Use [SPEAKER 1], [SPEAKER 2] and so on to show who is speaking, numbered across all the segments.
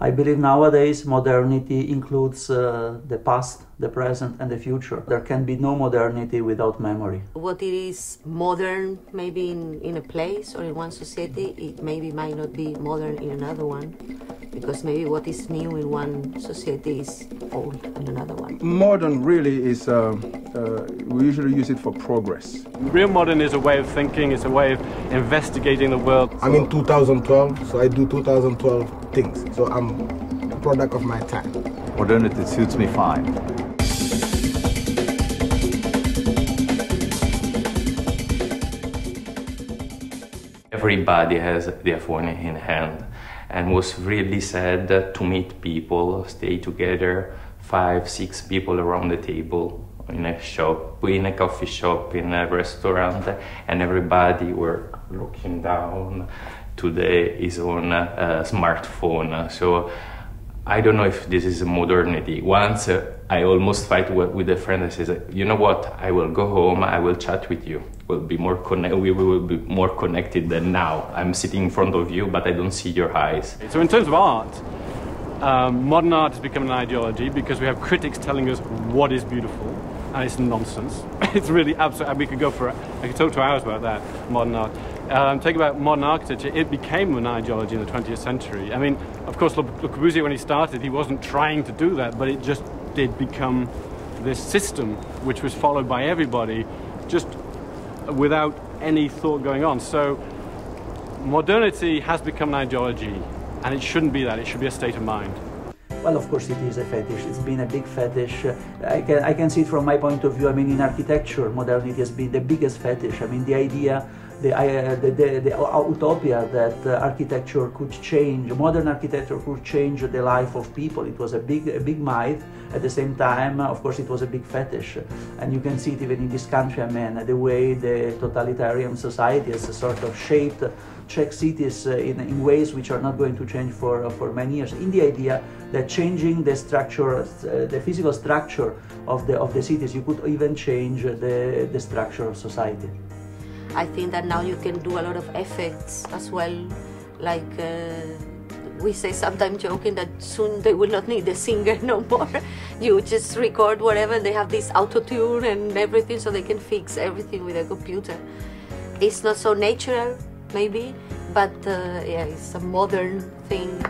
[SPEAKER 1] I believe nowadays modernity includes the past, the present and the future. There can be no modernity without memory.
[SPEAKER 2] What it is modern maybe in a place or in one society, it maybe might not be modern in another one, because maybe what is new in one society is old in another one.
[SPEAKER 3] Modern really is, we usually use it for progress.
[SPEAKER 4] Real modern is a way of thinking, it's a way of investigating the world.
[SPEAKER 5] I'm in 2012, so I do 2012 things. So I'm a product of my time.
[SPEAKER 6] Modernity suits me fine.
[SPEAKER 7] Everybody has their phone in hand, and was really sad to meet people, stay together, 5, 6 people around the table in a shop, in a coffee shop, in a restaurant, and everybody were looking down to his own smartphone. So I don't know if this is modernity. Once I almost fight with a friend. I said, you know what? I will go home. I will chat with you. We will be more connected than now. I'm sitting in front of you, but I don't see your eyes.
[SPEAKER 4] So in terms of art, modern art has become an ideology because we have critics telling us what is beautiful, and it's nonsense. It's really absurd. We could go for, I could talk 2 hours about that, modern art. Take about modern architecture, it became an ideology in the 20th century. I mean, of course, Le Corbusier, when he started, he wasn't trying to do that, but it just did become this system which was followed by everybody, just without any thought going on. So modernity has become an ideology, and it shouldn't be that. It should be a state of mind.
[SPEAKER 1] Well, of course it is a fetish. It's been a big fetish. I can see it from my point of view. I mean, in architecture, modernity has been the biggest fetish. I mean, the idea, the utopia that architecture could change, modern architecture could change the life of people. It was a big myth. At the same time, of course, it was a big fetish. And you can see it even in this country, I mean, the way the totalitarian society has sort of shaped Czech cities in ways which are not going to change for many years. In the idea that changing the structure, the physical structure of the cities, you could even change the structure of society.
[SPEAKER 2] I think that now you can do a lot of effects as well, like we say sometimes joking that soon they will not need a singer no more. You just record whatever, they have this auto-tune and everything, so they can fix everything with a computer. It's not so natural, maybe, but yeah, it's a modern thing.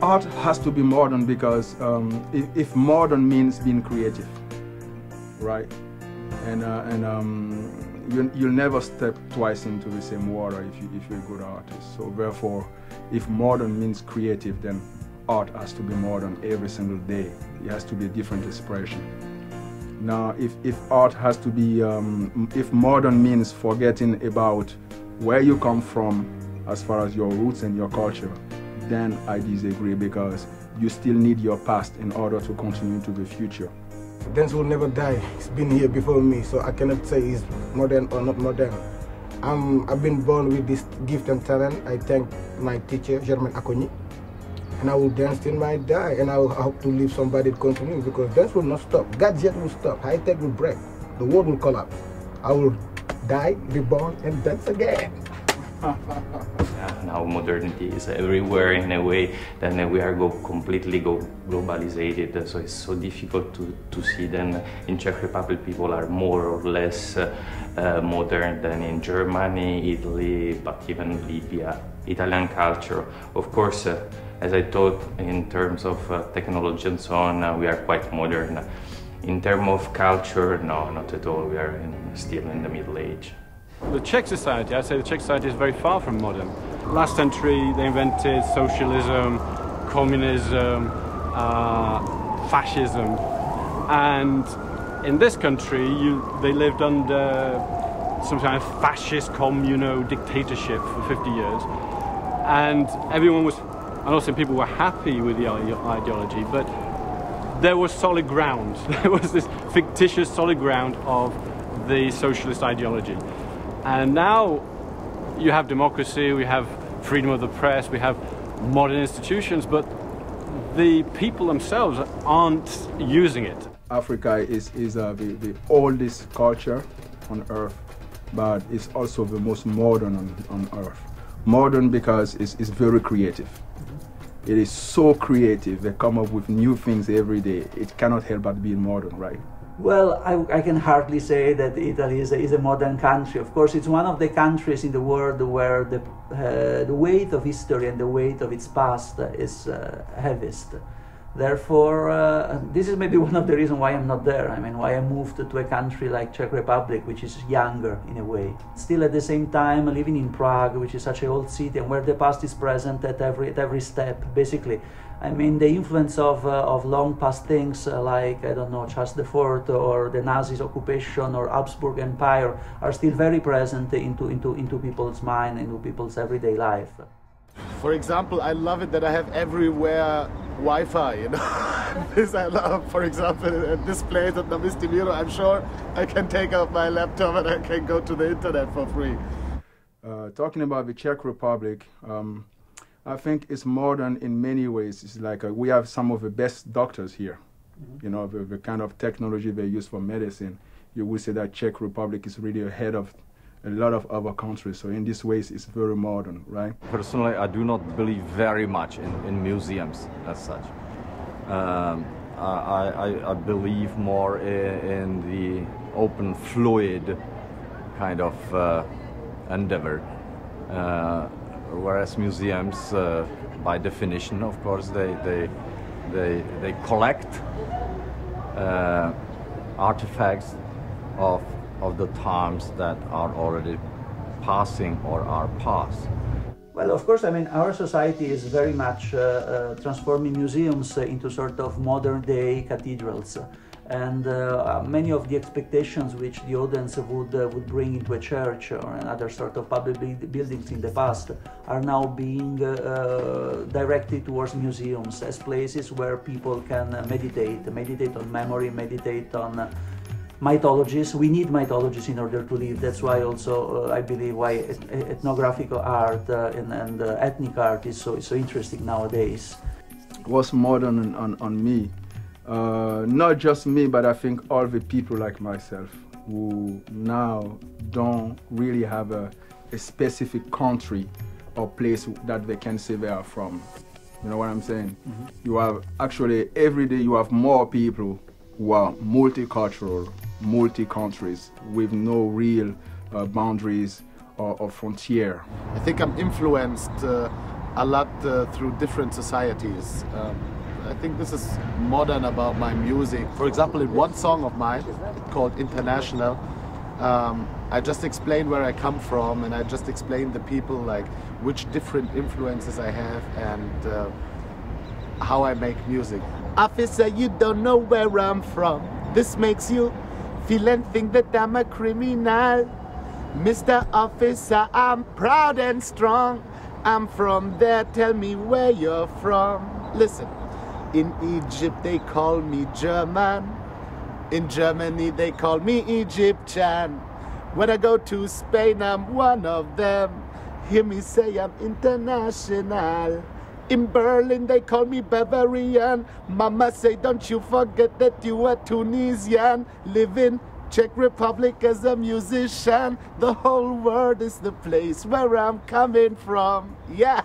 [SPEAKER 3] Art has to be modern because if modern means being creative, right? You'll never step twice into the same water if you're a good artist. So therefore, if modern means creative, then art has to be modern every single day. It has to be a different expression. Now, if art has to be, if modern means forgetting about where you come from as far as your roots and your culture, then I disagree, because you still need your past in order to continue to the future.
[SPEAKER 5] Dance will never die. It's been here before me, so I cannot say it's modern or not modern. I've been born with this gift and talent. I thank my teacher, Germain Acogny, and I will dance till I die, and I hope to leave somebody to continue, because dance will not stop. Gadget will stop. High tech will break. The world will collapse. I will die, reborn, and dance again.
[SPEAKER 7] Now modernity is everywhere in a way, then we are completely globalized, so it's so difficult to see. Then in Czech Republic people are more or less modern than in Germany, Italy, but even Libya. Italian culture, of course, as I thought, in terms of technology and so on, we are quite modern. In terms of culture, no, not at all. We are still in the Middle Age.
[SPEAKER 4] The Czech society, I'd say the Czech society is very far from modern. Last century they invented socialism, communism, fascism, and in this country they lived under some kind of fascist dictatorship for 50 years, and everyone was, I'm not saying people were happy with the ideology, but there was solid ground. There was this fictitious solid ground of the socialist ideology. And now you have democracy, we have freedom of the press, we have modern institutions, but the people themselves aren't using it.
[SPEAKER 3] Africa is the oldest culture on earth, but it's also the most modern on earth. Modern because it's very creative. It is so creative. They come up with new things every day. It cannot help but be modern, right?
[SPEAKER 1] Well, I can hardly say that Italy is a modern country. Of course, it's one of the countries in the world where the weight of history and the weight of its past is heaviest. Therefore, this is maybe one of the reasons why I'm not there. I mean, why I moved to a country like Czech Republic, which is younger in a way. Still at the same time living in Prague, which is such an old city and where the past is present at every step, basically. I mean, the influence of long past things like, I don't know, Charles IV or the Nazis' occupation or Habsburg Empire are still very present into people's mind, into people's everyday life.
[SPEAKER 8] For example, I love it that I have everywhere Wi-Fi, you know. This I love. For example, at this place at Navistimiro, I'm sure I can take out my laptop and I can go to the internet for free.
[SPEAKER 3] Talking about the Czech Republic, I think it's modern in many ways. It's like we have some of the best doctors here. Mm-hmm. You know, the kind of technology they use for medicine. You would say that Czech Republic is really ahead of a lot of other countries. So in this ways, it's very modern, right?
[SPEAKER 6] Personally, I do not believe very much in museums as such. I believe more in the open, fluid kind of endeavor. Whereas museums, by definition, of course, they collect artifacts of the times that are already passing or are past.
[SPEAKER 1] Well, of course, I mean, our society is very much transforming museums into sort of modern-day cathedrals. And many of the expectations which the audience would bring into a church or another sort of public buildings in the past are now being directed towards museums as places where people can meditate on memory, meditate on mythologies. We need mythologies in order to live. That's why also I believe why ethnographic art and ethnic art is so interesting nowadays.
[SPEAKER 3] What's modern on me? Not just me, but I think all the people like myself who now don't really have a specific country or place that they can say they are from. You know what I'm saying? Mm-hmm. You have actually every day you have more people who are multicultural, multi-countries with no real boundaries or frontier.
[SPEAKER 8] I think I'm influenced a lot through different societies. I think this is modern about my music. For example, in one song of mine called International, I just explained where I come from and I just explained the people, like which different influences I have and how I make music. Officer, you don't know where I'm from. This makes you feel and think that I'm a criminal. Mr. Officer, I'm proud and strong. I'm from there, tell me where you're from. Listen. In Egypt they call me German. In Germany they call me Egyptian. When I go to Spain I'm one of them. Hear me say I'm international. In Berlin they call me Bavarian. Mama say don't you forget that you are Tunisian. Live in Czech Republic as a musician. The whole world is the place where I'm coming from. Yeah.